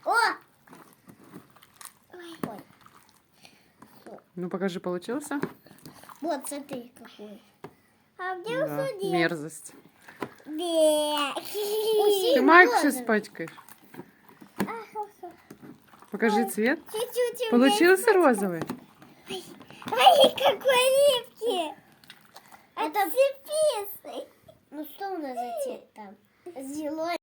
О! Ой. Ну, покажи, получился? Вот, смотри, какой. А где Да, усудил? мерзость. Ты Ты майку испачкаешь. Чуть-чуть. Покажи цвет. у меня Получился розовый? Ой, какой липкий. Это цепись. Ну что у нас за цвет там? Зеленый.